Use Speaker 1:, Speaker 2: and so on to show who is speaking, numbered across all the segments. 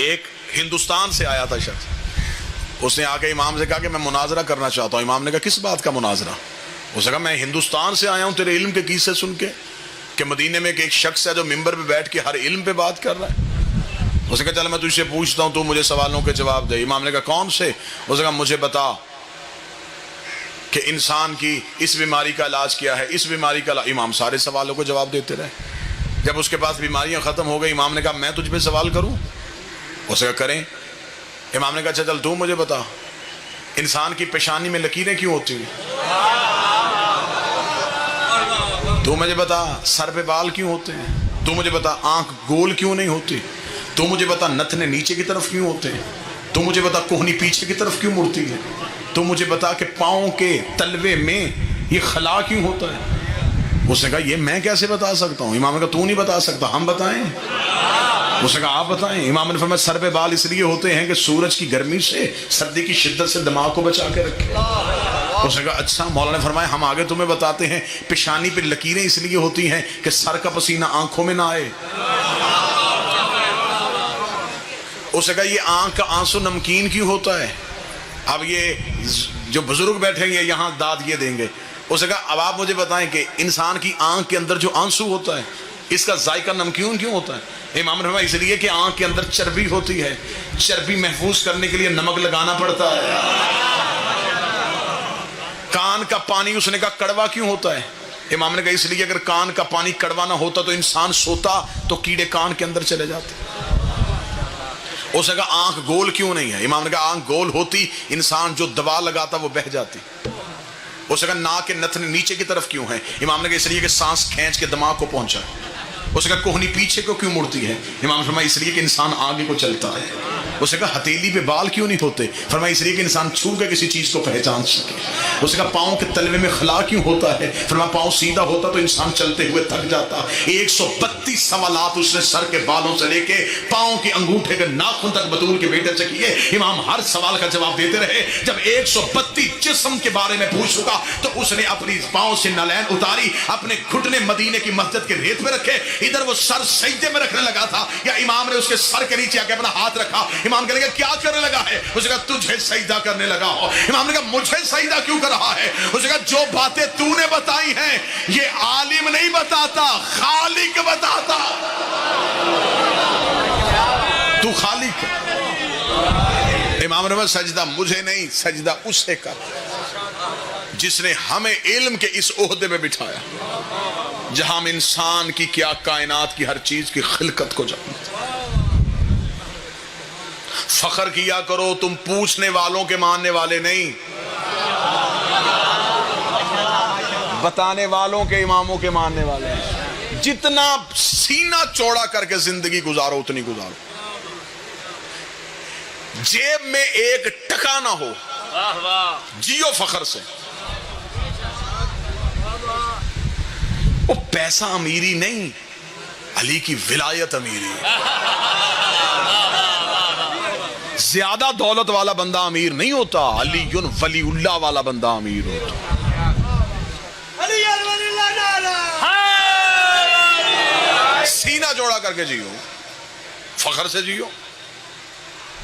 Speaker 1: ایک ہندوستان سے آیا تھا شخص، اس نے آ کے امام سے کہا کہ میں مناظرہ کرنا چاہتا ہوں۔ امام نے کہا کس بات کا مناظرہ؟ اس نے کہا میں ہندوستان سے آیا ہوں تیرے علم کے قصے سن کے، کہ مدینے میں ایک شخص ہے جو ممبر پہ بیٹھ کے ہر علم پہ بات کر رہا ہے۔ اس نے کہا چل میں تجھ سے پوچھتا ہوں، تو مجھے سوالوں کے جواب دے۔ امام نے کہا کون سے؟ اس نے کہا مجھے بتا کہ انسان کی اس بیماری کا علاج کیا ہے، اس بیماری کا علاج۔ امام سارے سوالوں کو جواب دیتے رہے۔ جب اس کے پاس بیماریاں ختم ہو گئی، امام نے کہا میں تجھ پہ سوال کروں؟ اس نے کہا کریں۔ امام نے کہا چل تو مجھے بتا، انسان کی پیشانی میں لکیریں کیوں ہوتی ہیں؟ تو مجھے بتا سر پہ بال کیوں ہوتے ہیں؟ تو مجھے بتا آنکھ گول کیوں نہیں ہوتی؟ تو مجھے بتا نتنے نیچے کی طرف کیوں ہوتے ہیں؟ تو مجھے بتا کوہنی پیچھے کی طرف کیوں مڑتی ہے؟ تو مجھے بتا کہ پاؤں کے تلوے میں یہ خلا کیوں ہوتا ہے؟ اس نے کہا یہ میں کیسے بتا سکتا ہوں؟ امام نے کہا تو نہیں بتا سکتا، ہم بتائیں؟ اس نے کہا آپ بتائیں۔ امام نے فرمایا سر پہ بال اس لیے ہوتے ہیں کہ سورج کی گرمی سے، سردی کی شدت سے دماغ کو بچا کے رکھے۔ اس نے کہا اچھا۔ مولانا نے فرمایا ہم آگے تمہیں بتاتے ہیں پیشانی پہ لکیریں اس لیے ہوتی ہیں کہ سر کا پسینہ آنکھوں میں نہ آئے۔ اس نے کہا یہ آنکھ کا آنسو نمکین کیوں ہوتا ہے؟ اب یہ جو بزرگ بیٹھیں گے یہاں داد یہ دیں گے۔ اس نے کہا اب آپ مجھے بتائیں کہ انسان کی آنکھ کے اندر جو آنسو ہوتا ہے اس کا ذائقہ نمکین کیوں ہوتا ہے؟ امام نے فرمایا اس لیے کہ آنکھ کے اندر چربی ہوتی ہے، چربی محفوظ کرنے کے لیے نمک لگانا پڑتا ہے۔ کان کا پانی اس نے کہا کڑوا کیوں ہوتا ہے؟ امام نے کہا اس لیے اگر کان کا پانی کڑوا نہ ہوتا تو انسان سوتا تو کیڑے کان کے اندر چلے جاتے۔ اس نے کہا آنکھ گول کیوں نہیں ہے؟ امام نے کہا آنکھ گول ہوتی انسان جو دوا لگاتا وہ بہہ جاتی۔ اس نے کہا ناک کے نتنے نیچے کی طرف کیوں ہیں؟ امام نے کہا اس لیے کہ سانس کھینچ کے دماغ کو پہنچا۔ اس نے کہا کوہنی پیچھے کو کیوں مڑتی ہے؟ امام نے فرمایا اس لیے کہ انسان آگے کو چلتا ہے۔ اس نے کہا ہتھیلی پہ بال کیوں نہیں ہوتے؟ فرمایا اس لیے کہ انسان چھو کے کسی چیز کو پہچان سکے۔ اس نے کہا پاؤں کے تلوے میں خلا کیوں ہوتا ہے؟ فرمایا پاؤں سیدھا ہوتا تو انسان چلتے ہوئے تھک جاتا۔ 132 سوالات اس نے سر کے بالوں سے لے کے پاؤں کے انگوٹھے کے ناخن تک بطول کے بیٹے سے کیے۔ امام ہر سوال کا جواب دیتے رہے۔ جب 132 جسم کے بارے میں پوچھ چکا تو اس نے اپنی پاؤں سے نالین اتاری، اپنے گھٹنے مدینے کی مسجد کے ریت پہ رکھے، ادھر وہ سر سجدے میں رکھنے لگا تھا یا امام نے اس کے سر کے نیچے آ کے اپنا ہاتھ رکھا۔ امام کہنے لگا کیا کرنے لگا ہے؟ اس نے کہا تجھے سجدہ کرنے لگا ہو۔ امام نے کہا مجھے سجدہ کیوں کر رہا ہے؟ اس نے کہا جو باتیں تو نے بتائی ہیں یہ عالم نہیں بتاتا، خالق بتاتا۔ تو خالق ہے۔ امام نے کہا سجدہ مجھے نہیں، سجدہ اس سے کر جس نے ہمیں علم کے اس عہدے میں بٹھایا جہاں ہم انسان کی کیا کائنات کی ہر چیز کی خلقت کو جانتے۔ فخر کیا کرو تم پوچھنے والوں کے ماننے والے نہیں، بتانے والوں کے اماموں کے ماننے والے ہیں۔ جتنا سینہ چوڑا کر کے زندگی گزارو اتنی گزارو، جیب میں ایک ٹکا نہ ہو، جیو فخر سے۔ وہ پیسہ امیری نہیں، علی کی ولایت امیری۔ زیادہ دولت والا بندہ امیر نہیں ہوتا، علی ولی اللہ والا بندہ امیر ہوتا۔ سینہ جوڑا کر کے جیو، فخر سے جیو،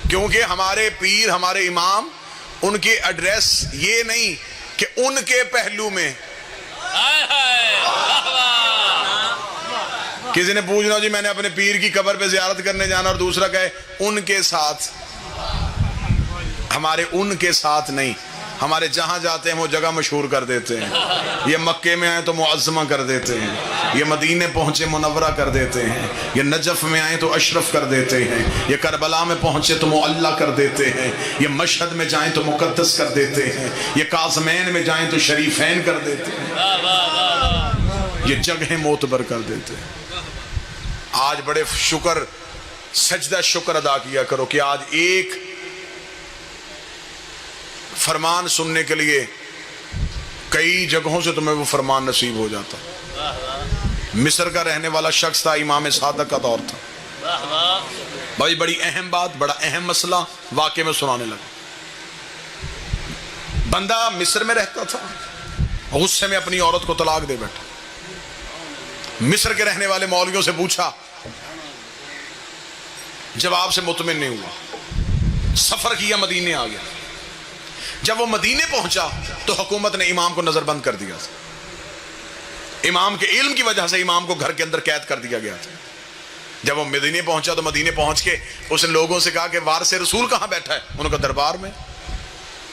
Speaker 1: کیونکہ ہمارے پیر ہمارے امام ان کے ایڈریس یہ نہیں کہ ان کے پہلو میں کسی نے پوچھنا جی میں نے اپنے پیر کی قبر پہ زیارت کرنے جانا، اور دوسرا کہے ان کے ساتھ۔ ہمارے ان کے ساتھ نہیں، ہمارے جہاں جاتے ہیں وہ جگہ مشہور کر دیتے ہیں۔ یہ مکے میں آئے تو معظمہ کر دیتے ہیں، یہ مدینے پہنچے منورہ کر دیتے ہیں، یہ نجف میں آئے تو اشرف کر دیتے ہیں، یہ کربلا میں پہنچے تو معلی کر دیتے ہیں، یہ مشہد میں جائیں تو مقدس کر دیتے ہیں، یہ کاظمین میں جائیں تو شریفین کر دیتے ہیں، یہ جگہیں معتبر کر دیتے ہیں۔ آج بڑے شکر سجدہ شکر ادا کیا کرو کہ آج ایک فرمان سننے کے لیے کئی جگہوں سے تمہیں وہ فرمان نصیب ہو جاتا۔ مصر کا رہنے والا شخص تھا، امام صادق کا دور تھا۔ بڑی اہم بات، بڑا اہم مسئلہ واقعے میں سنانے لگا۔ بندہ مصر میں رہتا تھا، غصے میں اپنی عورت کو طلاق دے بیٹھا۔ مصر کے رہنے والے مولویوں سے پوچھا جواب سے مطمئن نہیں ہوا، سفر کیا، مدینے آ گیا۔ جب وہ مدینے پہنچا تو حکومت نے امام کو نظر بند کر دیا تھا، امام کے علم کی وجہ سے امام کو گھر کے اندر قید کر دیا گیا تھا۔ جب وہ مدینے پہنچا تو مدینے پہنچ کے اس نے لوگوں سے کہا کہ وارث رسول کہاں بیٹھا ہے؟ انہوں نے کہا دربار میں۔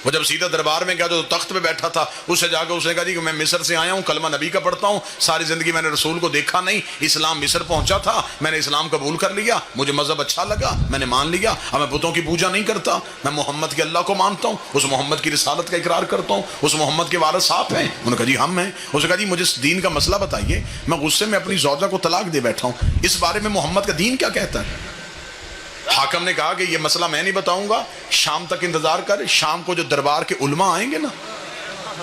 Speaker 1: وہ جب سیدھا دربار میں گیا جو تخت پہ بیٹھا تھا، اس سے جا کے اس نے کہا جی کہ میں مصر سے آیا ہوں، کلمہ نبی کا پڑھتا ہوں، ساری زندگی میں نے رسول کو دیکھا نہیں، اسلام مصر پہنچا تھا، میں نے اسلام قبول کر لیا، مجھے مذہب اچھا لگا، میں نے مان لیا، اب میں بتوں کی پوجا نہیں کرتا، میں محمد کے اللہ کو مانتا ہوں، اس محمد کی رسالت کا اقرار کرتا ہوں، اس محمد کے وارث آپ ہیں؟ انہوں نے کہا جی ہم ہیں۔ اس نے کہا جی مجھے اس دین کا مسئلہ بتائیے، میں غصے میں اپنی زوجہ کو طلاق دے بیٹھا ہوں، اس بارے میں محمد کا دین کیا کہتا ہے؟ حاکم نے کہا کہ یہ مسئلہ میں نہیں بتاؤں گا، شام تک انتظار کر، شام کو جو دربار کے علماء آئیں گے نا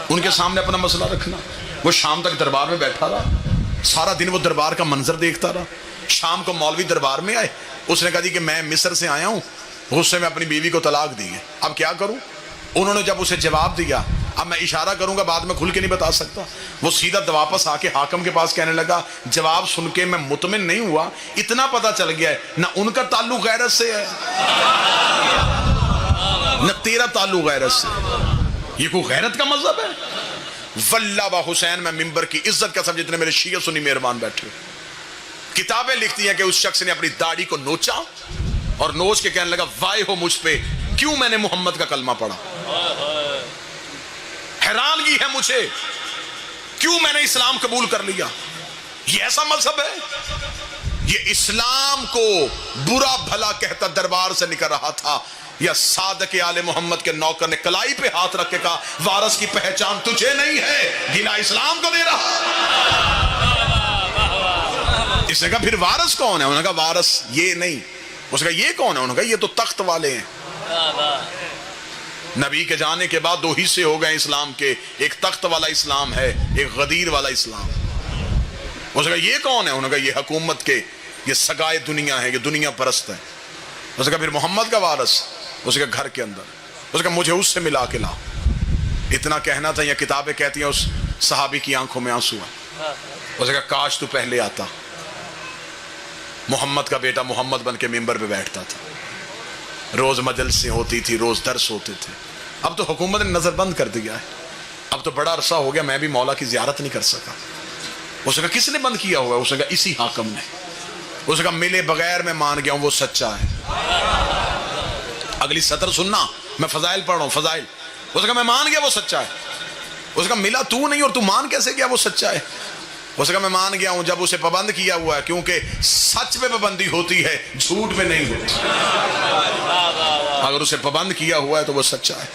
Speaker 1: ان کے سامنے اپنا مسئلہ رکھنا۔ وہ شام تک دربار میں بیٹھا رہا، سارا دن وہ دربار کا منظر دیکھتا رہا۔ شام کو مولوی دربار میں آئے، اس نے کہا جی کہ میں مصر سے آیا ہوں، غصے میں اپنی بیوی کو طلاق دی ہے، اب کیا کروں؟ انہوں نے جب اسے جواب دیا، اب میں اشارہ کروں گا، بعد میں کھل کے نہیں بتا سکتا، وہ سیدھا واپس آ کے حاکم کے پاس کہنے لگا جواب سن کے میں مطمئن نہیں ہوا، اتنا پتا چل گیا ہے نہ ان کا تعلق غیرت سے ہے نہ تیرا تعلق غیرت سے، یہ کوئی غیرت کا مذہب ہے؟ واللہ با حسین، میں ممبر کی عزت کا سب جتنے میرے شیعہ سنی مہربان بیٹھے، کتابیں لکھتی ہیں کہ اس شخص نے اپنی داڑھی کو نوچا اور نوچ کے کہنے لگا وائے ہو مجھ پہ، کیوں میں نے محمد کا کلمہ پڑھا، حیرانگی ہے مجھے، کیوں میں نے اسلام قبول کر لیا؟ یہ ایسا مذہب ہے؟ یہ اسلام کو برا بھلا کہتا دربار سے نکل رہا تھا، یا صادق آل محمد کے نوکر نے کلائی پہ ہاتھ رکھ کے کہا وارث کی پہچان تجھے نہیں ہے، گلا اسلام کو دے رہا۔ اس نے کہا پھر وارث کون ہے؟ انہوں نے کہا وارث یہ نہیں۔ اس نے کہا یہ کون ہے؟ انہوں نے کہا یہ تو تخت والے ہیں۔ نبی کے جانے کے بعد دو حصے ہو گئے اسلام کے، ایک تخت والا اسلام ہے، ایک غدیر والا اسلام۔ اس نے کہا یہ کون ہے؟ انہوں نے کہا یہ حکومت کے، یہ سگائے دنیا ہے، یہ دنیا پرست ہے۔ اس نے کہا پھر محمد کا وارث؟ اس کے گھر کے اندر۔ اس نے کہا مجھے اس سے ملا کے لا۔ اتنا کہنا تھا، یا کتابیں کہتی ہیں اس صحابی کی آنکھوں میں آنسو ہے۔ اس نے کہا کاش تو پہلے آتا، محمد کا بیٹا محمد بن کے ممبر پہ بیٹھتا تھا، روز مجلسیں ہوتی تھی، روز درس ہوتے تھے۔ اب تو حکومت نے نظر بند کر دیا ہے، اب تو بڑا عرصہ ہو گیا میں بھی مولا کی زیارت نہیں کر سکا۔ اس نے کہا کس نے بند کیا ہوا ہے؟ اس نے کہا اسی حاکم نے۔ اس نے کہا ملے بغیر میں مان گیا ہوں وہ سچا ہے۔ اگلی سطر سننا، میں فضائل پڑھ رہا ہوں، فضائل۔ اس نے کہا میں مان گیا وہ سچا ہے۔ اس نے کہا ملا تو نہیں اور تو مان کیسے گیا وہ سچا ہے؟ اس نے کہا میں مان گیا ہوں جب اسے پابند کیا ہوا ہے، کیونکہ سچ پہ پابندی ہوتی ہے، جھوٹ پہ نہیں ہوتی۔ اگر اسے پابند کیا ہوا ہے تو وہ سچا ہے۔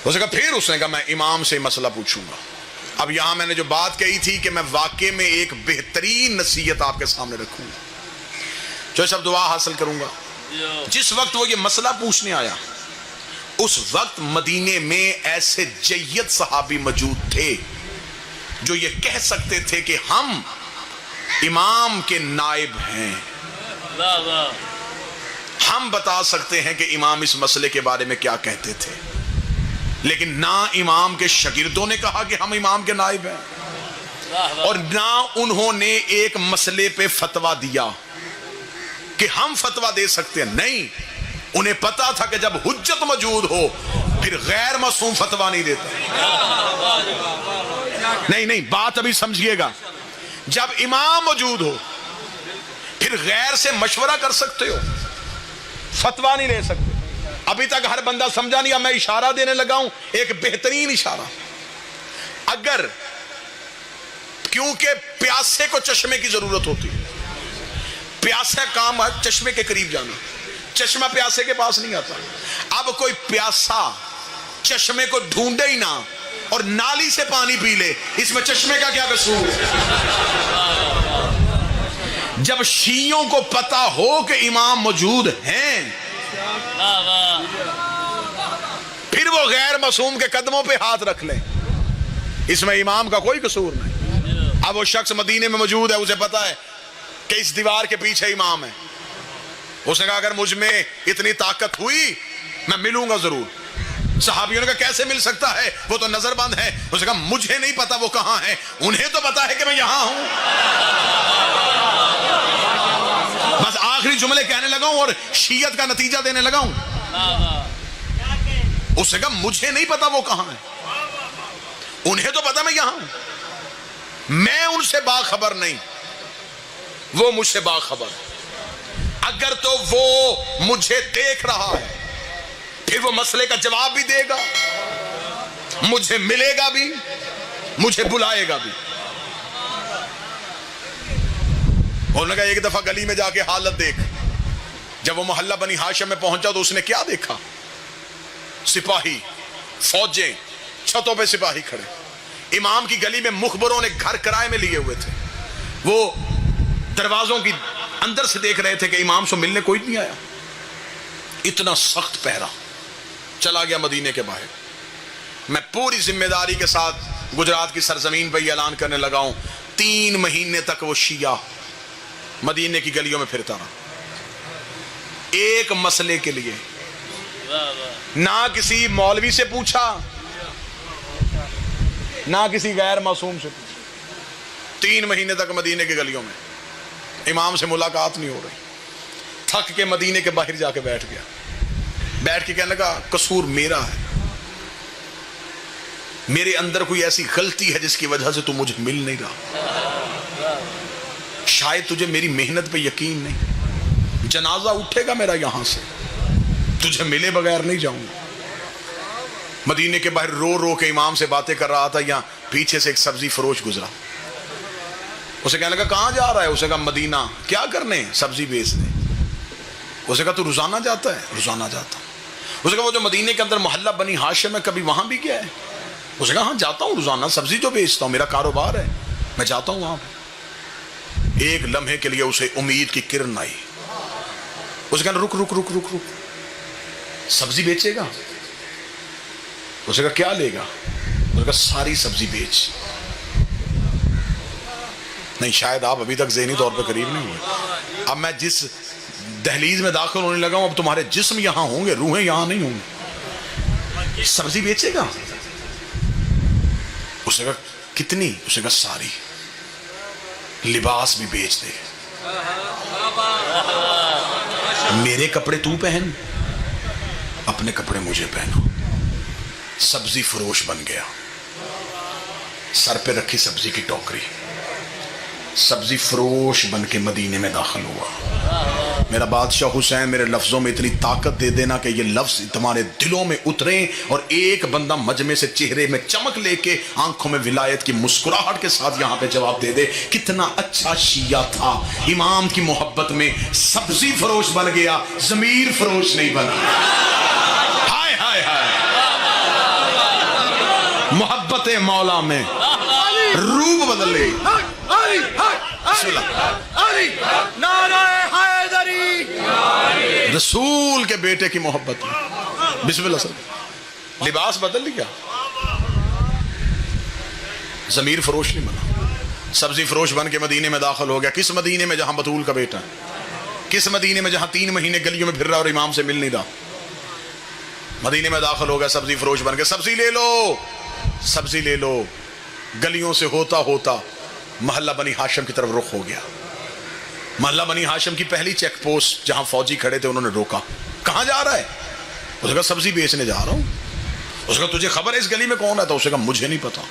Speaker 1: اس نے کہا پھر اس نے کہا میں امام سے مسئلہ پوچھوں گا۔ اب یہاں میں نے جو بات کہی تھی کہ میں واقع میں ایک بہترین نصیحت آپ کے سامنے رکھوں گا، جو سب دعا حاصل کروں گا۔ جس وقت وہ یہ مسئلہ پوچھنے آیا اس وقت مدینے میں ایسے جید صحابی موجود تھے جو یہ کہہ سکتے تھے کہ ہم امام کے نائب ہیں، ہم بتا سکتے ہیں کہ امام اس مسئلے کے بارے میں کیا کہتے تھے، لیکن نہ امام کے شاگردوں نے کہا کہ ہم امام کے نائب ہیں، اور نہ انہوں نے ایک مسئلے پہ فتویٰ دیا کہ ہم فتویٰ دے سکتے ہیں۔ نہیں، انہیں پتا تھا کہ جب حجت موجود ہو پھر غیر معصوم فتویٰ نہیں دیتا۔ نہیں، بات ابھی سمجھیے گا، جب امام موجود ہو پھر غیر سے مشورہ کر سکتے ہو، فتویٰ نہیں لے سکتے۔ ابھی تک ہر بندہ سمجھا نہیں، اب میں اشارہ دینے لگا ہوں، ایک بہترین اشارہ۔ اگر کیونکہ پیاسے کو چشمے کی ضرورت ہوتی ہے، پیاسا کام ہے چشمے کے قریب جانا، چشمہ پیاسے کے پاس نہیں آتا۔ اب کوئی پیاسا چشمے کو ڈھونڈے ہی نہ اور نالی سے پانی پی لے، اس میں چشمے کا کیا قصور؟ جب شیعوں کو پتا ہو کہ امام موجود ہیں پھر وہ غیر معصوم کے قدموں پہ ہاتھ رکھ لیں، اس میں امام کا کوئی قصور نہیں۔ اب وہ شخص مدینے میں موجود ہے، اسے پتا ہے کہ اس دیوار کے پیچھے امام ہے۔ اس نے کہا اگر مجھ میں اتنی طاقت ہوئی میں ملوں گا ضرور۔ صحابیوں نے کہا کیسے مل سکتا ہے، وہ تو نظر بند ہے۔ اس نے کہا مجھے نہیں پتا وہ کہاں ہے، انہیں تو پتا ہے کہ میں یہاں ہوں۔ بس آخری آخری جملے کہنے لگا ہوں اور شیعت کا نتیجہ دینے لگا ہوں. اس نے کہا مجھے نہیں پتا وہ کہاں ہے, انہیں تو پتا میں یہاں ہوں, میں ان سے باخبر نہیں, وہ مجھ سے باخبر. اگر تو وہ مجھے دیکھ رہا ہے پھر وہ مسئلے کا جواب بھی دے گا, مجھے ملے گا بھی, مجھے بلائے گا بھی. انہوں نے کہا ایک دفعہ گلی میں جا کے حالت دیکھ. جب وہ محلہ بنی ہاشم میں پہنچا تو اس نے کیا دیکھا؟ سپاہی, فوجیں, چھتوں پہ سپاہی کھڑے. امام کی گلی میں مخبروں نے گھر کرائے میں لیے ہوئے تھے, وہ دروازوں کی اندر سے دیکھ رہے تھے کہ امام سے ملنے کوئی نہیں آیا. اتنا سخت پہرا. چلا گیا مدینے کے باہر. میں پوری ذمہ داری کے ساتھ گجرات کی سرزمین پہ یہ اعلان کرنے لگا ہوں, 3 مہینے تک وہ شیعہ مدینے کی گلیوں میں پھرتا رہا, ایک مسئلے کے لیے. نہ کسی مولوی سے پوچھا, نہ کسی غیر معصوم سے پوچھا. 3 مہینے تک مدینے کی گلیوں میں امام سے ملاقات نہیں ہو رہی. تھک کے مدینے کے باہر جا کے بیٹھ گیا. بیٹھ کے کہنے لگا قصور میرا ہے, میرے اندر کوئی ایسی غلطی ہے جس کی وجہ سے تو مجھے مل نہیں رہا. شاید تجھے میری محنت پہ یقین نہیں. جنازہ اٹھے گا میرا یہاں سے, تجھے ملے بغیر نہیں جاؤں گا. مدینے کے باہر رو رو کے امام سے باتیں کر رہا تھا. یہاں پیچھے سے ایک سبزی فروش گزرا. اسے کہنے لگا کہاں جا رہا ہے؟ اسے کہا مدینہ. کیا کرنے؟ سبزی بیچنے. اسے کہا تو روزانہ جاتا ہے؟ روزانہ جاتا. اسے کہا وہ جو مدینے کے اندر محلہ بنی ہاشم ہے کبھی وہاں بھی گیا ہے؟ اسے کہا ہاں جاتا ہوں روزانہ, سبزی جو بیچتا ہوں, میرا کاروبار ہے, میں جاتا ہوں وہاں پہ. ایک لمحے کے لیے اسے امید کی کرن آئی. اسے کہا رک رک رک رک رک, سبزی بیچے گا؟ اسے کہا کیا لے گا؟ اسے کہا ساری سبزی بیچ. نہیں, شاید آپ ابھی تک ذہنی طور پہ قریب نہیں ہوئے. اب میں جس دہلیز میں داخل ہونے لگا ہوں اب تمہارے جسم یہاں ہوں گے, روحیں یہاں نہیں ہوں گی. سبزی بیچے گا؟ اسے کہا کتنی؟ اسے کہا ساری. لباس بھی بیچ دے. میرے کپڑے تو پہن, اپنے کپڑے مجھے پہنا. سبزی فروش بن گیا. سر پہ رکھی سبزی کی ٹوکری, سبزی فروش بن کے مدینے میں داخل ہوا. میرا بادشاہ حسین میرے لفظوں میں اتنی طاقت دے دینا کہ یہ لفظ تمہارے دلوں میں اتریں اور ایک بندہ مجمع سے چہرے میں چمک لے کے آنکھوں میں ولایت کی مسکراہٹ کے ساتھ یہاں پہ جواب دے دے کتنا اچھا شیعہ تھا, امام کی محبت میں سبزی فروش بن گیا, ضمیر فروش نہیں بنا. ہائے ہائے ہائے, محبت مولا میں روح بدل گئی. رسول کے بیٹے کی محبت میں بسم اللہ سر لباس بدل لیا. ضمیر فروش نہیں بنا, سبزی فروش بن کے مدینے میں داخل ہو گیا. کس مدینے میں؟ جہاں بطول کا بیٹا ہے. کس مدینے میں؟ جہاں 3 مہینے گلیوں میں پھر رہا اور امام سے مل نہیں رہا. مدینے میں داخل ہو گیا سبزی فروش بن کے. سبزی لے لو, سبزی لے لو. گلیوں سے ہوتا ہوتا محلہ بنی ہاشم کی طرف رخ ہو گیا. محلہ بنی ہاشم کی پہلی چیک پوسٹ جہاں فوجی کھڑے تھے انہوں نے روکا. کہاں جا رہا ہے؟ اس نے کہا سبزی بیچنے جا رہا ہوں. اس نے کہا تجھے خبر ہے اس گلی میں کون ہے؟ تو اس نے کہا مجھے نہیں پتا,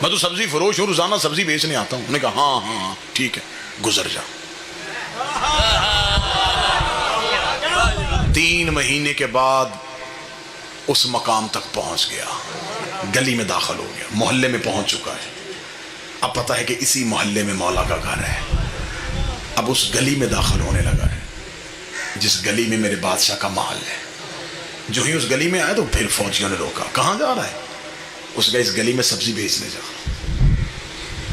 Speaker 1: میں تو سبزی فروش ہوں, روزانہ سبزی بیچنے آتا ہوں. انہوں نے کہا ہاں ہاں ٹھیک ہے گزر جا. 3 مہینے کے بعد اس مقام تک پہنچ گیا, گلی میں داخل ہو گیا, محلے میں پہنچ چکا ہے. اب پتہ ہے کہ اسی محلے میں مولا کا گھر ہے. اب اس گلی میں داخل ہونے لگا ہے جس گلی میں میرے بادشاہ کا محل ہے. جو ہی اس گلی میں آیا تو پھر فوجیوں نے روکا. کہاں جا رہا ہے؟ اس کا اس گلی میں سبزی بیچنے جا رہا.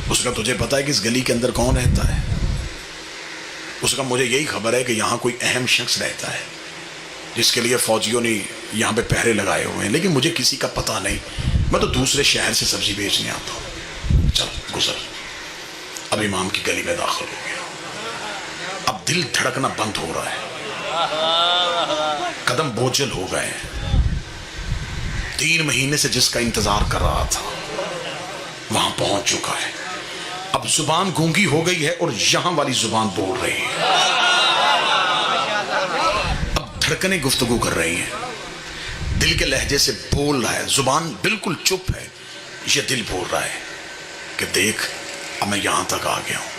Speaker 1: اس کا تجھے پتا ہے کہ اس گلی کے اندر کون رہتا ہے؟ اس کا مجھے یہی خبر ہے کہ یہاں کوئی اہم شخص رہتا ہے جس کے لیے فوجیوں نے یہاں پہ پہرے لگائے ہوئے ہیں, لیکن مجھے کسی کا پتہ نہیں, میں تو دوسرے شہر سے سبزی بیچنے آتا ہوں. چل گزر. اب امام کی گلی میں داخل ہو گیا. اب دل دھڑکنا بند ہو رہا ہے, قدم بوجھل ہو گئے. 3 مہینے سے جس کا انتظار کر رہا تھا وہاں پہنچ چکا ہے. اب زبان گونگی ہو گئی ہے اور یہاں والی زبان بول رہی ہے. دھڑکنیں گفتگو کر رہی ہیں، دل کے لہجے سے بول رہا ہے، زبان بالکل چپ ہے، یہ دل بول رہا ہے کہ دیکھ اب میں یہاں تک آ گیا ہوں،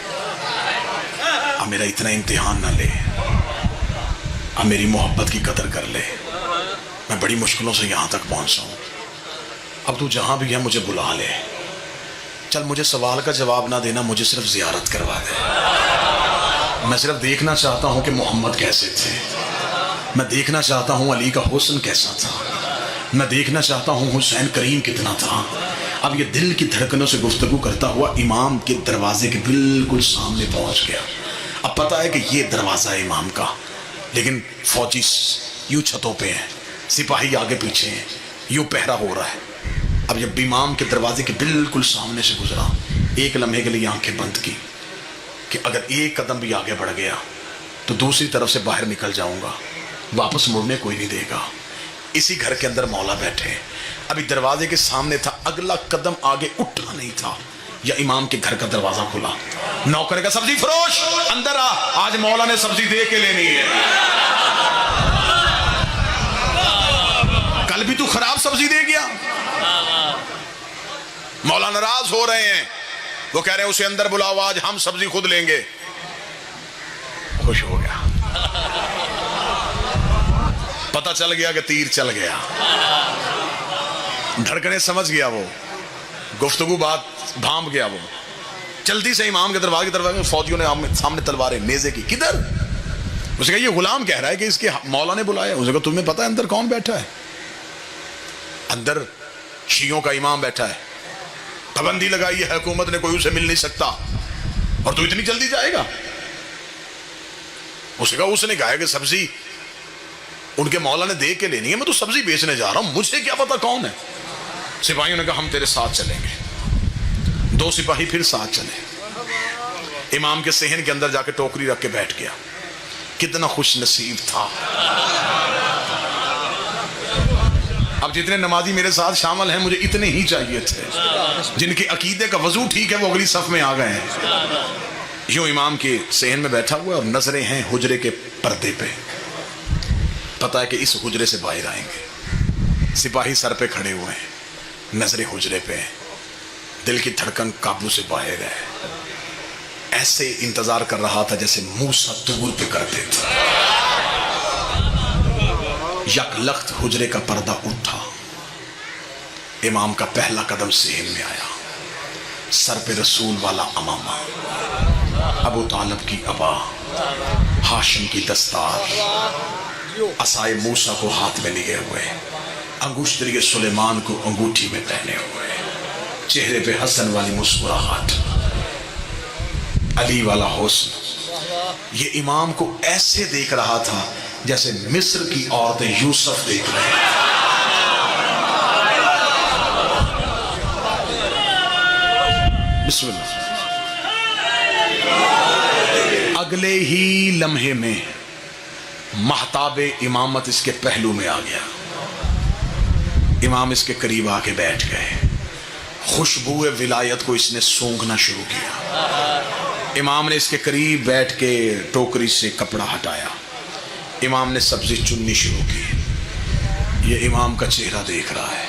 Speaker 1: اب میرا اتنا امتحان نہ لے، اب میری محبت کی قدر کر لے، میں بڑی مشکلوں سے یہاں تک پہنچا ہوں، اب تو جہاں بھی ہے مجھے بلا لے، چل مجھے سوال کا جواب نہ دینا، مجھے صرف زیارت کروا دے، میں صرف دیکھنا چاہتا ہوں کہ محمد کیسے تھے، میں دیکھنا چاہتا ہوں علی کا حسن کیسا تھا، میں دیکھنا چاہتا ہوں حسین کریم کتنا تھا۔ اب یہ دل کی دھڑکنوں سے گفتگو کرتا ہوا امام کے دروازے کے بالکل سامنے پہنچ گیا۔ اب پتا ہے کہ یہ دروازہ ہے امام کا، لیکن فوجی یوں چھتوں پہ ہیں، سپاہی آگے پیچھے ہیں، یوں پہرا ہو رہا ہے۔ اب جب امام کے دروازے کے بالکل سامنے سے گزرا، ایک لمحے کے لیے آنکھیں بند کی کہ اگر ایک قدم بھی آگے بڑھ گیا تو دوسری طرف سے باہر نکل جاؤں گا، واپس مڑنے کوئی نہیں دے گا۔ اسی گھر کے اندر مولا بیٹھے، ابھی دروازے کے سامنے تھا، اگلا قدم آگے اٹھا نہیں تھا، یا امام کے گھر کا دروازہ کھلا، نوکر کا سبزی فروش اندر آ، آج مولا نے سبزی دے کے لینی ہے، کل بھی تو خراب سبزی دے گیا۔ مولا ناراض ہو رہے ہیں، وہ کہہ رہے ہیں اسے اندر بلاؤ، آج ہم سبزی خود لیں گے۔ خوش ہو گیا، پتہ چل گیا کہ تیر چل گیا، دھڑکنے سمجھ گیا، وہ گفتگو بات بھام گیا، وہ جلدی سے امام کے دروازے کی طرف، فوجیوں نے سامنے تلواریں نیزے کی، کدھر؟ اسے کہا یہ غلام کہہ رہا ہے کہ اس کے مولا نے بلایا۔ اسے کہا تمہیں پتہ ہے اندر کون بیٹھا ہے؟ اندر شیعوں کا امام بیٹھا ہے، پابندی لگائی ہے حکومت نے، کوئی اسے مل نہیں سکتا، اور تو اتنی جلدی جائے گا؟ اسے کہا اس نے کہا کہ سبزی ان کے مولا نے دے کے لینی ہے، میں تو سبزی بیچنے جا رہا ہوں، مجھے کیا پتا کون ہے۔ سپاہیوں نے کہا ہم تیرے ساتھ چلیں گے۔ دو سپاہی پھر ساتھ چلے، امام کے صحن کے اندر جا کے ٹوکری رکھ کے بیٹھ گیا۔ کتنا خوش نصیب تھا۔ اب جتنے نمازی میرے ساتھ شامل ہیں مجھے اتنے ہی چاہیے تھے، جن کے عقیدے کا وضو ٹھیک ہے وہ اگلی صف میں آ گئے ہیں۔ یوں امام کے صحن میں بیٹھا ہوا اور نظریں ہیں حجرے کے پردے پہ، پتا ہے کہ اس حجرے سے باہر آئیں گے۔ سپاہی سر پہ کھڑے ہوئے ہیں، نظریں حجرے پہ ہیں، دل کی دھڑکن قابو سے باہر ہے، ایسے انتظار کر رہا تھا جیسے موسیٰ طور پہ کرتے تھے۔ یک لخت حجرے کا پردہ اٹھا، امام کا پہلا قدم صحن میں آیا، سر پہ رسول والا امامہ، ابو طالب کی ابا، ہاشم کی دستار، عصائے موسیٰ کو ہاتھ میں لیے ہوئے، انگشتری سلیمان کو انگوٹھی میں پہنے ہوئے، چہرے پہ حسن والی مسکراہٹ، علی والا حسن۔ یہ امام کو ایسے دیکھ رہا تھا جیسے مصر کی عورتیں یوسف دیکھ رہے ہیں۔ بسم اللہ۔ اگلے ہی لمحے میں مہتاب امامت اس کے پہلو میں آ گیا، امام اس کے قریب آ کے بیٹھ گئے، خوشبو ولایت کو اس نے سونگھنا شروع کیا۔ امام نے اس کے قریب بیٹھ کے ٹوکری سے کپڑا ہٹایا، امام نے سبزی چننی شروع کی۔ یہ امام کا چہرہ دیکھ رہا ہے،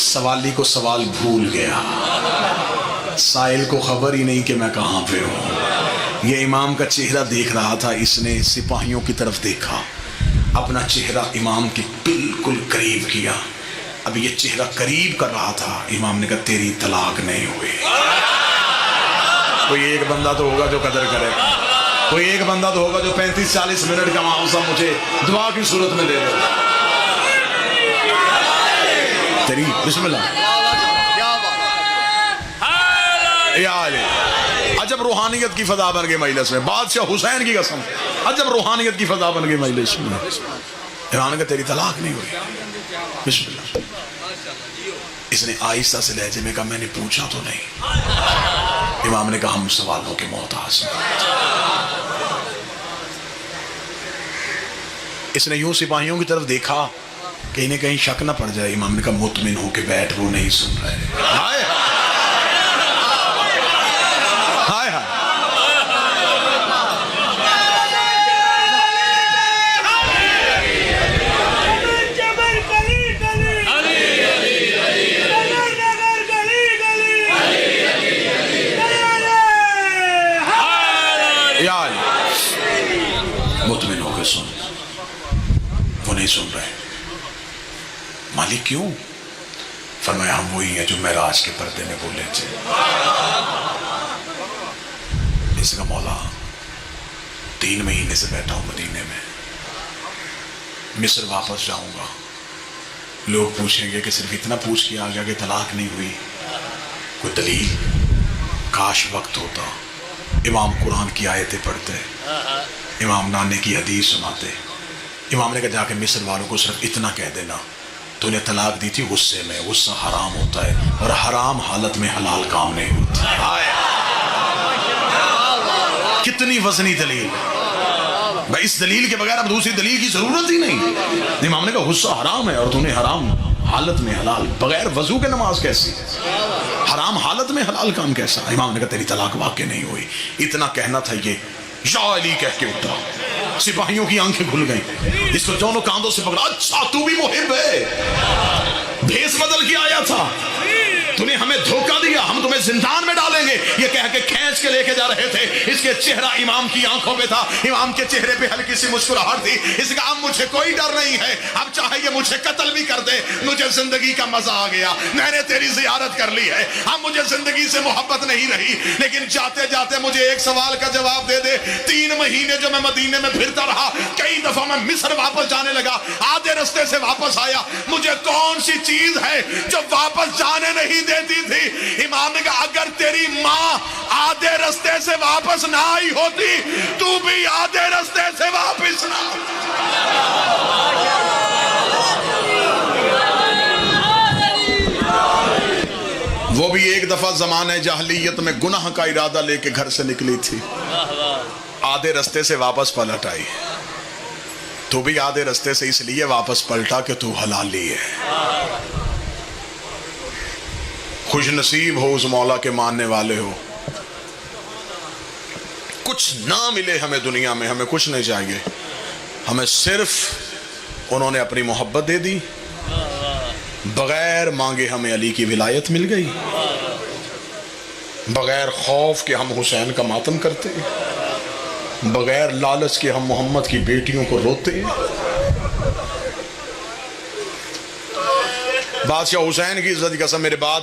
Speaker 1: سوالی کو سوال بھول گیا، سائل کو خبر ہی نہیں کہ میں کہاں پہ ہوں۔ یہ امام کا چہرہ دیکھ رہا تھا، اس نے سپاہیوں کی طرف دیکھا، اپنا چہرہ امام کے بالکل قریب کیا۔ اب یہ چہرہ قریب کر رہا تھا، امام نے کہا تیری طلاق نہیں ہوئی۔ کوئی ایک بندہ تو ہوگا جو قدر کرے، کوئی ایک بندہ تو ہوگا جو 35-40 منٹ کا معاوضہ مجھے دعا کی صورت میں دے دے۔ تیری بسم اللہ یا علی، عجب روحانیت کی فضا بن گئی مجلس میں، بادشاہ حسین کی قسم، عجب روحانیت کی فضا بن گئی مجلس میں۔ امام نے کہا تیری طلاق نہیں ہوئی، بسم اللہ۔ اس نے آہستہ سے لہجے میں کہا میں نے پوچھا تو نہیں۔ امام نے کہا ہم سوالوں کے محتاج ہیں۔ اس نے یوں سپاہیوں کی طرف دیکھا کہ انہیں کہیں شک نہ پڑ جائے، امام نے کہا مطمئن ہو کے بیٹھ، وہ نہیں سن رہے۔ ہائے ہائے ہائے، مطمئن ہو کے سن. وہ نہیں سن رہے. مالک کیوں؟ فرمایا ہم وہی ہیں جو معراج کے پردے میں بولے تھے. اس کا مولا 3 مہینے سے بیٹھا ہوں مدینے میں، مصر واپس جاؤں گا. لوگ پوچھیں گے کہ صرف اتنا پوچھ کے آ گیا کہ طلاق نہیں ہوئی، کوئی دلیل؟ کاش وقت ہوتا. امام قرآن کی آیتیں پڑھتے، امام نانے کی حدیث سناتے. امام نے کہا جا کے مصر والوں کو صرف اتنا کہہ دینا تو نے طلاق دی تھی غصے میں، غصہ حرام ہوتا ہے اور حرام حالت میں حلال کام نہیں ہوتا. کتنی وزنی دلیل بھائی. اس دلیل کے بغیر اب دوسری دلیل کی ضرورت ہی نہیں. امام نے کہا غصہ حرام ہے اور تو نے حرام حالت میں حلال. بغیر وضو کے نماز کیسی ہے؟ حرام حالت میں حلال کام کیسا؟ امام نے کہا تیری طلاق واقع نہیں ہوئی. اتنا کہنا تھا یہ یا علی کہہ کے اٹھا. سپاہیوں کی آنکھیں کھل گئیں. اس کو دونوں کاندھوں سے پکڑا. اچھا تو بھی محب ہے، بھیس بدل کے آیا تھا، تو نے ہمیں دھوکہ دیا، ہم تمہیں زندان میں ڈالیں گے. یہ کہہ کے کھینچ کے لے کے جا رہے تھے. اس کے چہرہ امام کی آنکھوں پہ تھا. امام کے چہرے پہ ہلکی سی مسکراہٹ تھی. اس کا اب مجھے کوئی ڈر نہیں ہے، اب چاہے یہ مجھے قتل بھی کر دے، مجھے زندگی کا مزہ آ گیا. میں نے تیری زیارت کر لی ہے، اب مجھے زندگی سے محبت نہیں رہی. لیکن جاتے جاتے مجھے ایک سوال کا جواب دے دے. 3 مہینے جو میں مدینے میں پھرتا رہا، کئی دفعہ میں مصر واپس جانے لگا، آدھے رستے سے واپس آیا، مجھے کون سی چیز ہے جو واپس جانے نہیں دیتی تھی؟ امام نے کہا اگر تیری ماں آدھے رستے سے واپس نہ آئی ہوتی تو بھی آدھے رستے سے واپس نہ. وہ بھی ایک دفعہ زمانہ جاہلیت میں گناہ کا ارادہ لے کے گھر سے نکلی تھی، آدھے رستے سے واپس پلٹ آئی. تو بھی آدھے رستے سے اس لیے واپس پلٹا کہ تو حلالی ہے. خوش نصیب ہو اس مولا کے ماننے والے ہو. کچھ نہ ملے ہمیں دنیا میں، ہمیں کچھ نہیں چاہیے، ہمیں صرف انہوں نے اپنی محبت دے دی، بغیر مانگے ہمیں علی کی ولایت مل گئی، بغیر خوف کہ ہم حسین کا ماتم کرتے ہیں، بغیر لالچ کے ہم محمد کی بیٹیوں کو روتے ہیں. بادشاہ حسین کی عزت کی قسم، میرے بعد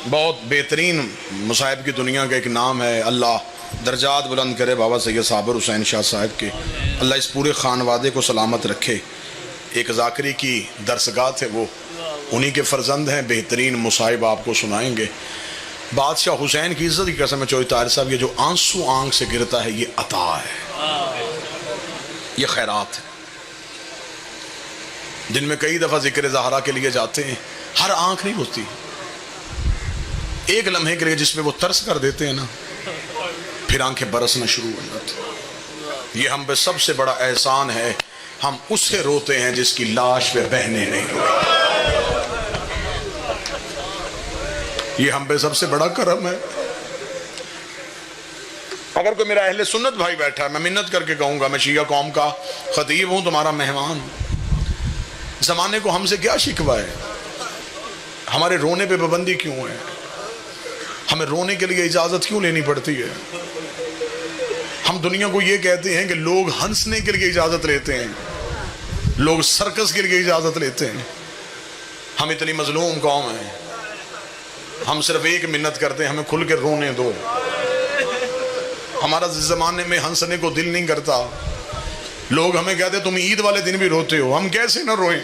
Speaker 1: بہت بہترین مصائب کی دنیا کا ایک نام ہے، اللہ درجات بلند کرے بابا سید صابر حسین شاہ صاحب کے، اللہ اس پورے خانوادے کو سلامت رکھے. ایک ذاکری کی درسگاہ ہے، وہ انہی کے فرزند ہیں. بہترین مصائب آپ کو سنائیں گے. بادشاہ حسین کی عزت کی قسم ہے چوئی طاہر صاحب، یہ جو آنسو آنکھ سے گرتا ہے یہ عطا ہے، یہ خیرات ہے. دن میں کئی دفعہ ذکر زہرا کے لیے جاتے ہیں، ہر آنکھ نہیں ہوتی. ایک لمحے کے لیے جس میں وہ ترس کر دیتے ہیں نا، پھر آنکھیں برسنا شروع ہو جاتی. یہ ہم پہ سب سے بڑا احسان ہے، ہم اس سے روتے ہیں جس کی لاش پہ بہنیں نہیں روئی. یہ ہم پہ سب سے بڑا کرم ہے. اگر کوئی میرا اہل سنت بھائی بیٹھا ہے، میں منت کر کے کہوں گا، میں شیعہ قوم کا خطیب ہوں، تمہارا مہمان. زمانے کو ہم سے کیا شکوہ ہے؟ ہمارے رونے پہ پابندی کیوں ہے؟ ہمیں رونے کے لیے اجازت کیوں لینی پڑتی ہے؟ ہم دنیا کو یہ کہتے ہیں کہ لوگ ہنسنے کے لیے اجازت لیتے ہیں، لوگ سرکس کے لیے اجازت لیتے ہیں. ہم اتنی مظلوم قوم ہیں، ہم صرف ایک منت کرتے ہیں، ہمیں کھل کے رونے دو. ہمارا زمانے میں ہنسنے کو دل نہیں کرتا. لوگ ہمیں کہتے تم عید والے دن بھی روتے ہو، ہم کیسے نہ روئیں؟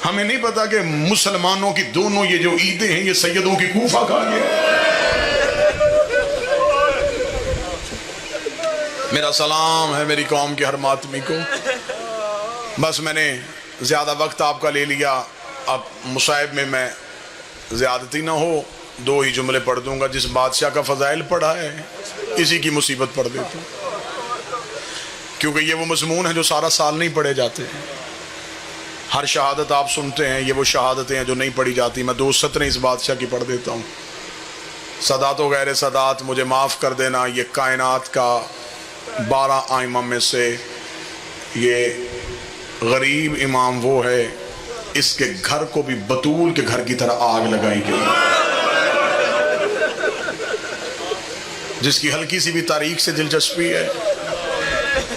Speaker 1: ہمیں نہیں پتا کہ مسلمانوں کی دونوں یہ جو عیدیں ہیں یہ سیدوں کی کوفہ کا ہے. میرا سلام ہے میری قوم کے ہر ماتمی کو. بس میں نے زیادہ وقت آپ کا لے لیا، اب مصائب میں زیادتی نہ ہو، 2 ہی جملے پڑھ دوں گا. جس بادشاہ کا فضائل پڑھا ہے اسی کی مصیبت پڑھ دیتا ہوں، کیونکہ یہ وہ مضمون ہیں جو سارا سال نہیں پڑھے جاتے. ہر شہادت آپ سنتے ہیں، یہ وہ شہادتیں ہیں جو نہیں پڑھی جاتی. میں 2 سطریں اس بادشاہ کی پڑھ دیتا ہوں. سادات و غیر سادات مجھے معاف کر دینا، یہ کائنات کا 12 آئمہ میں سے یہ غریب امام وہ ہے، اس کے گھر کو بھی بطول کے گھر کی طرح آگ لگائی گئی، جس کی ہلکی سی بھی تاریخ سے دلچسپی ہے.